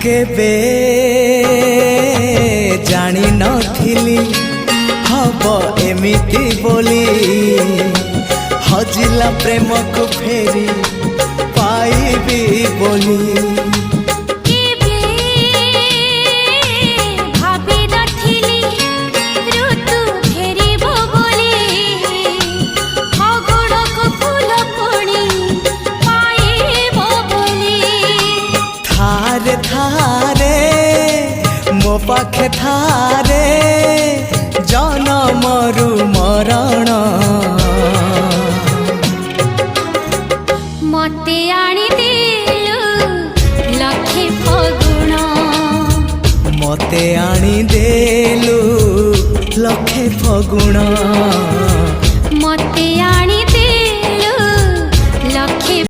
केबे जानी नथिली हब एमिति बोली हजिला प्रेम को फेरी पाइबी बोली मो पाखे थारे जनमरु मरण मते आनी देलु लखे फगुण मते आनी देलु लखे फगुण।